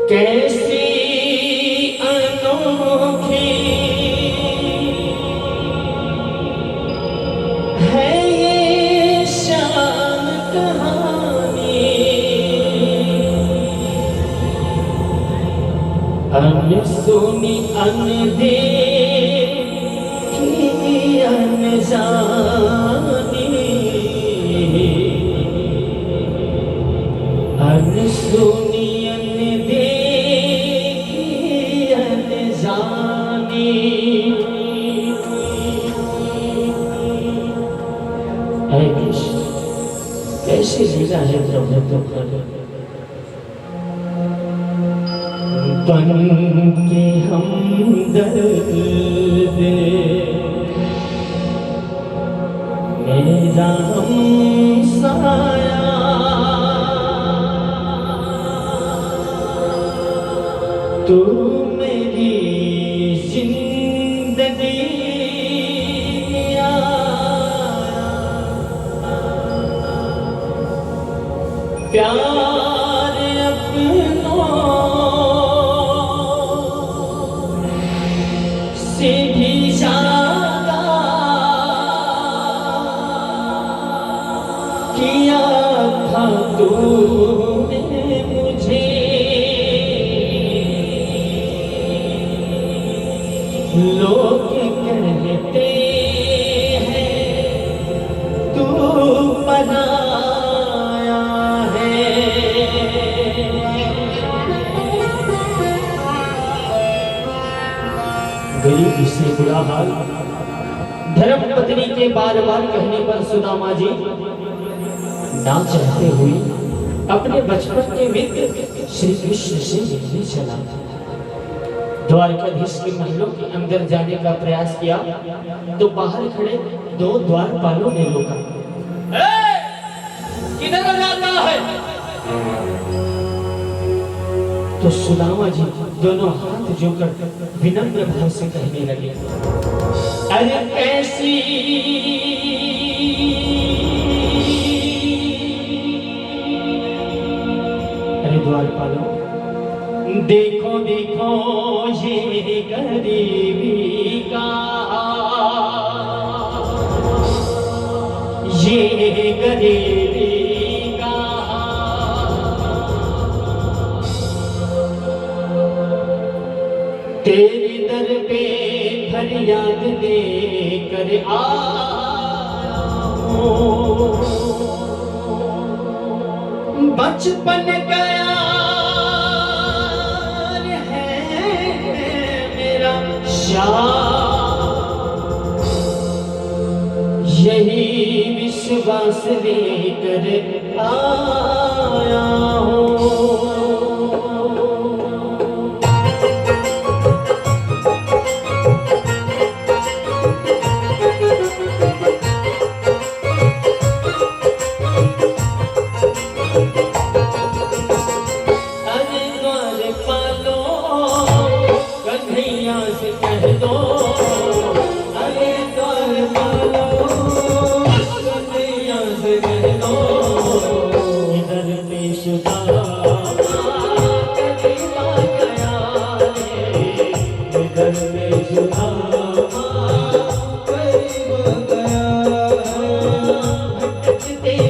कैसी अनोखी है ये शान कहानी, अनसुनी अनदेखी अनजानी, अनसुनी कैसी लीला है प्रभु तुम्हारी, बन के हमदर्द मेरा हमसाया, तू मेरी जिंदगी प्यार अपनों से भी ज्यादा किया था तूने मुझे, लोग कहते हैं तू पराया है, गरीब से बुरा हाल धर्म पत्नी के बार बार कहने पर सुदामा जी ना चाहते हुए अपने बचपन के मित्र श्री कृष्ण से मिलने चला। द्वारकाधीश के महलों के अंदर जाने का प्रयास किया तो बाहर खड़े दो द्वारपालों ने रोका। किधर जाता है? तो सुदामा जी दोनों हाथ जोड़कर विनम्र भाव से कहने लगे, अरे कैसी अरे द्वारपालों, देखो देखो ये गरीबी का, ये गरीबी का तेरे दर पे फरियाद लेकर आया हूँ, बचपन गया है मेरा यही विश्वास लेकर आया हूँ।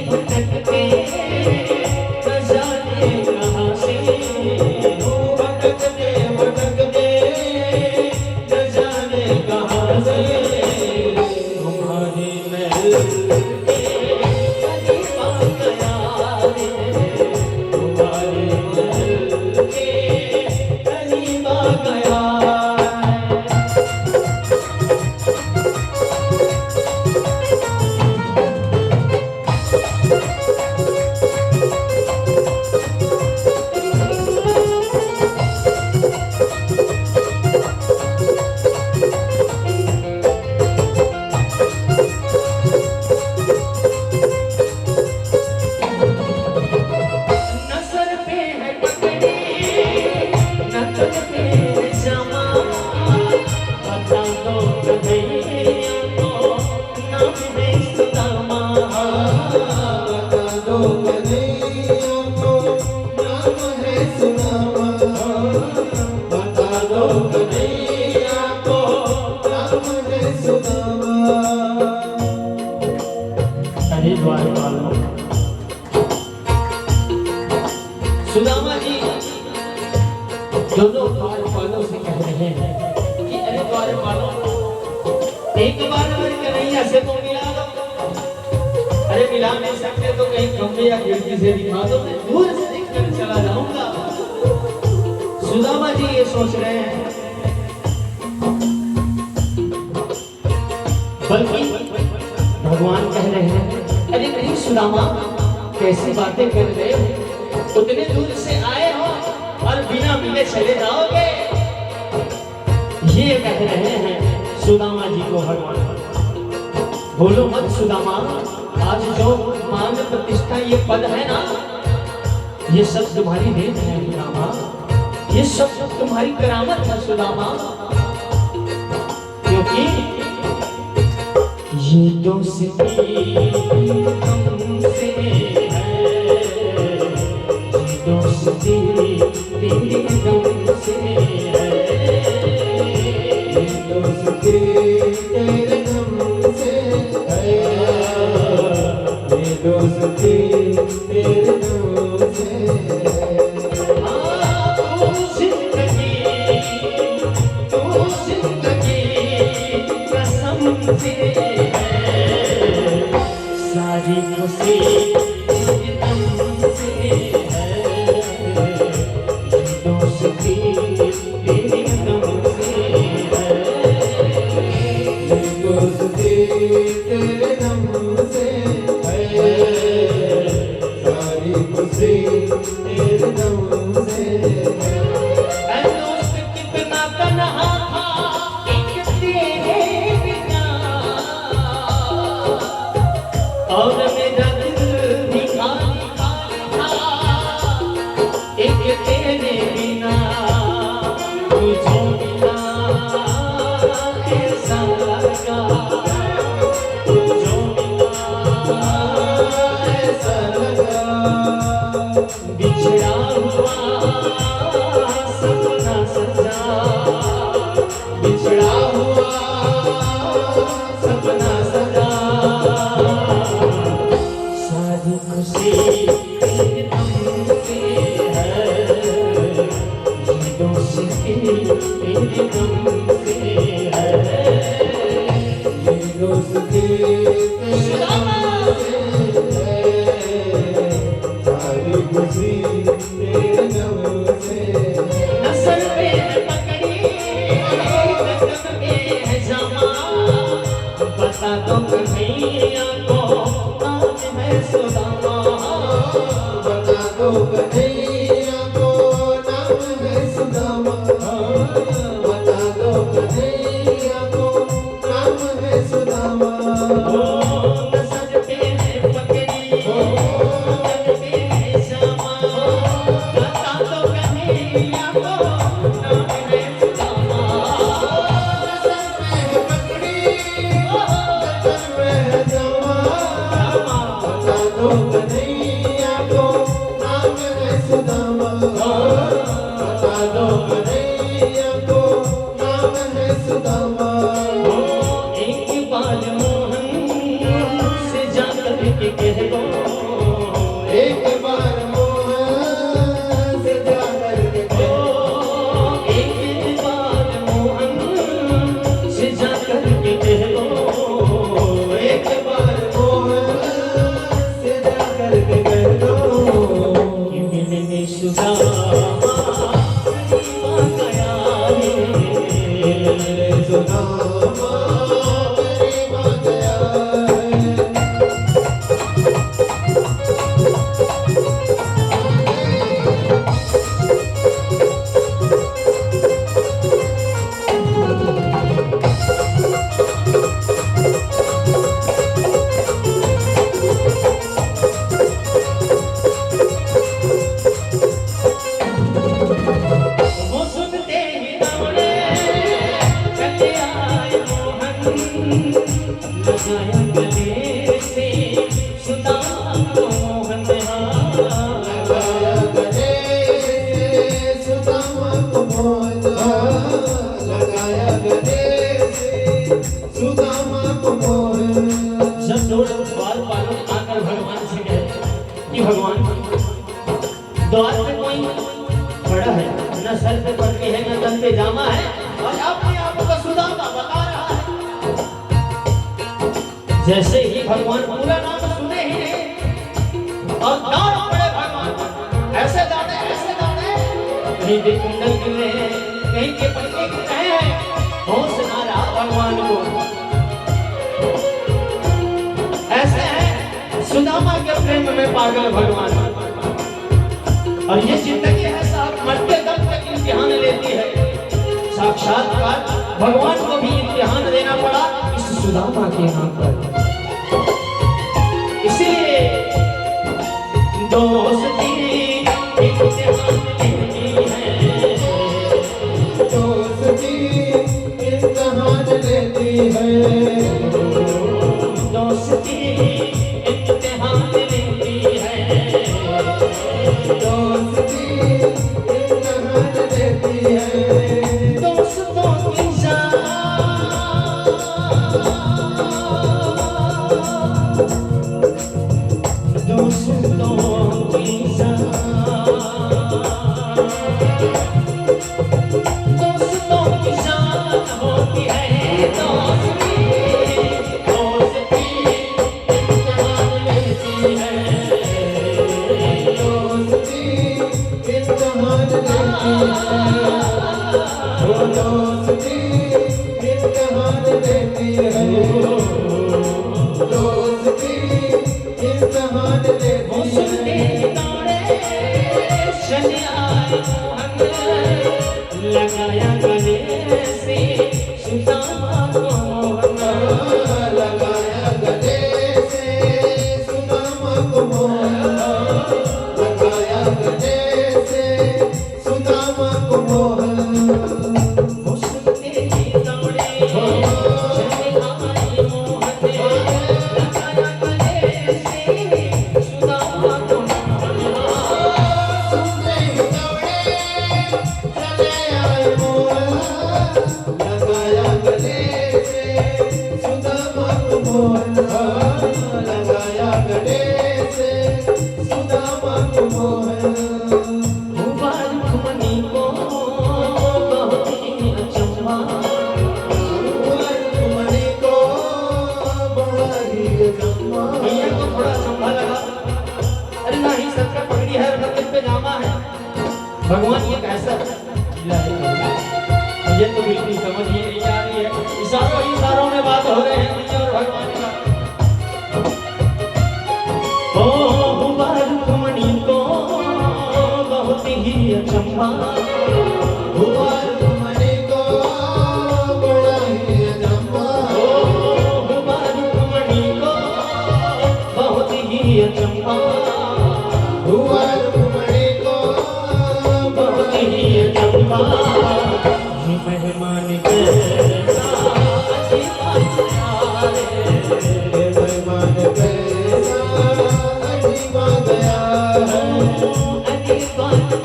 भटकते न जाने कहाँ से सुदामा जी दोनों द्वारपालों से कह रहे हैं कि अरे द्वारपालों, एक बार अगर कन्हैया से तो मिला दो। अरे मिला नहीं सकते तो कहीं खंभे या खिड़की से दिखा दो, मैं दूर से देखकर चला जाऊंगा। सुदामा जी ये सोच रहे हैं, बल्कि भगवान कह रहे हैं अरे नहीं सुदामा, कैसी बातें कर रहे हो, उतने दूर से आए हो और बिना मिले चले जाओगे। ये कह रहे हैं सुदामा जी को भगवान। बोलो मत सुदामा, आज जो मान प्रतिष्ठा ये पद है ना, ये सब तुम्हारी देन है सुदामा, ये सब तुम्हारी करामत है सुदामा। क्योंकि ये दोस्ती तुमसे है, ये दोस्ती तेरे दम से है, ये दोस्ती तेरे दम से है, ये दोस्ती तेरे दम से है। सारी खुशी तुमसे है, दोस्ती तेरे तुमसे है, दोस्ती तेरे तुमसे है, सारी खुशी तेरे तुमसे है। दोस्त कितना तन्हा था एक तेरे बिना, और मेरा दिल भी खाली खाली था एक तेरे बिना। तुझो बिना ऐसा लगा, तुझो बिना ऐसा लगा, बिछड़ा हुआ सपना सजा, बिछड़ा हुआ सपना सजा। सारी खुशी तेरे तुमसे है, ये दोस्ती तेरे तुमसे है, ये दोस्ती तेरे तुमसे है, सारी खुशी तेरे तुमसे है। नसर पे पकड़ी नगम में है जमा, बता दो कन्हैया को आज है सुदामा, बता दो कन्हैया को नाम है सुदामा, बता दो कन्हैया को नाम है सुदामा। नसर पे है पकड़ी नगम में है जमा, बता दो कन्हैया को नाम है सुदामा। नसर पे है पकड़ी नगम में है जमा, बता दो कन्हैया को नाम है सुदामा, बता दो कन्हैया को नाम है सुदामा। एक बार मोहन से जाकर के कह दो, एक बार मोहन से जाकर के कह दो, एक बार मोहन से जाकर के कह दो, एक बार मोहन से जाकर के कह दो कि मिलने सुदामा करीब गया है, मिलने सुदामा करीब गया है। कोई बड़ा है, न सर पे पट्टी है, न तन पे जामा है, और अपने आप को सुदामा बता रहा है। जैसे ही भगवान पूरा नाम सुने ही नहीं और दांत पड़े भगवान, ऐसे दाने कहीं के कुंडल गिर रहे हैं, कहीं के पट्टे गिर रहे हैं, होश ना रहा भगवान को। ऐसे है सुदामा के प्रेम में पागल भगवान। और ये जिंदगी है साहब, मरते दम तक इम्तिहान लेती है। साक्षात्कार भगवान को भी इम्तिहान देना पड़ा इस सुदामा के नाम पर। इसलिए दोस्ती इम्तिहान लेती है, दोस्ती इम्तिहान लेती है, दोस्ती इम्तिहान लेती है, दोस्ती इम्तिहान लेती है। दोस्तों की जान, दोस्तों की जान, दोस्तों की जान होती है दोस्ती, दोस्ती इम्तिहान लेती है, दोस्ती इम्तिहान लेती है, वो दोस्ती इम्तिहान लेती है, दोस्ती इम्तिहान वो लेती सुनते है। दौड़े शनियार मोहन, लगाया गले से सुदामा को मोहन, लगाया गले से सुदामा को मोहन, लगाया गले से सुदामा को मोहन। वो सुनते दौड़े शनियार मोहन, लगाया गले से सुदामा को मोहन। सुनते ही दौड़े चले आए मोहन, लगाया गले से सुदामा को मोहन, लगाया गले से सुदामा को मोहन। मुबारक मनी को बहुत ही अचंभा, मणि को बड़ा ही गम्मा, भैया को थोड़ा संभा लगा, अरे ना ही सर का पगड़ी है और न पे जामा है, भगवान ये कैसा मुझे तो बिल्कुल समझ ही नहीं आ रही है। इशारों में बात हो रहे हैं मुझे और भगवान का। ओ मुबारक मणि को बहुत ही अचंभा, मुबारक मणि को बड़ा ही गम्मा, ओ मुबारक मणि को बहुत ही अचंभा, मुबारक मणि को बहुत ही अचंभा। ये मेहमान कैसा अजीब ये मेहमान कैसा अजीब गया है, अजीब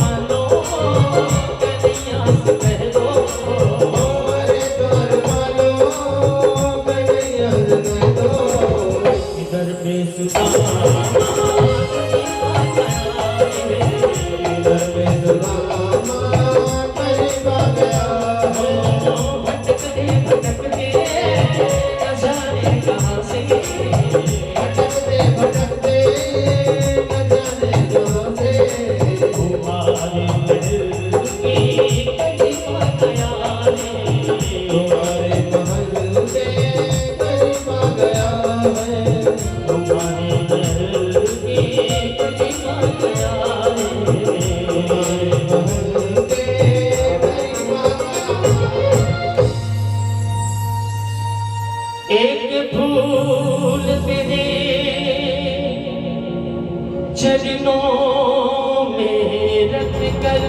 मानो कन्हैया से कह दो, अरे द्वार वालो कन्हैया से दो, इधर पे सुदामा इधर पे सुदामा करीब आ गया है, भटकते भटकते न जाने कहाँ से, भटकते भटकते न जाने कहाँ से, तुम्हारे महल की करीब गया है, तुम्हारे महल के करीब आ गया है, तुम्हारे महल की करीब गया है। तुम्हारे महल के करीब आ गया है। एक फूल तेरे चरणों में रख कर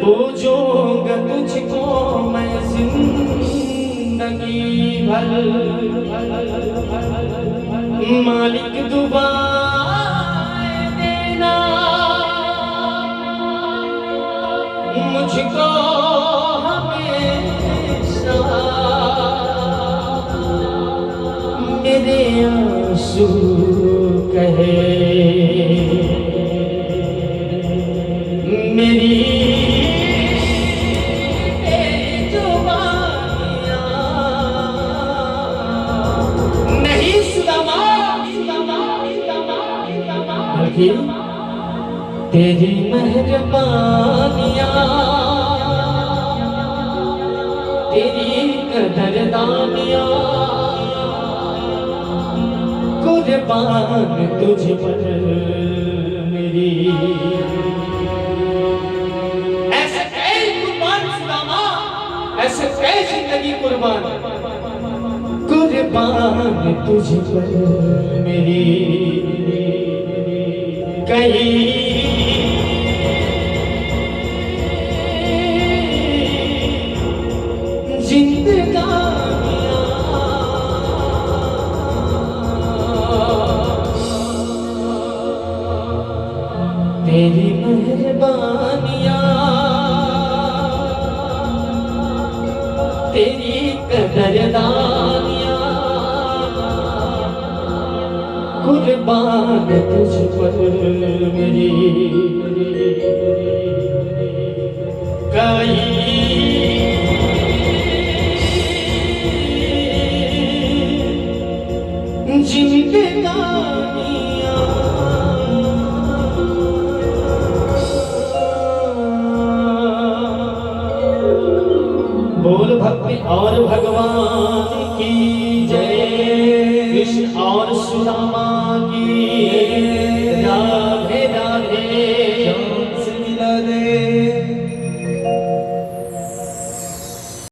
पूजूंगा तुझको मैं जिंदगी भर, मालिक दुआएं देना मुझको हमेशा, मेरे आंसू कहे तेरी मेहरबानियाँ, तेरी कदरदानियाँ, कुर्बान तुझ पर मेरी। ऐसे कई कुर्बान सुदामा, ऐसे कई जिंदगी कुर्बान, कुर्बान तुझ पर मेरी। कहीं जिंदगानियाँ तेरी मेहरबानियाँ, तेरी कदरदानियाँ, कुर्बान तुझ पर मेरी।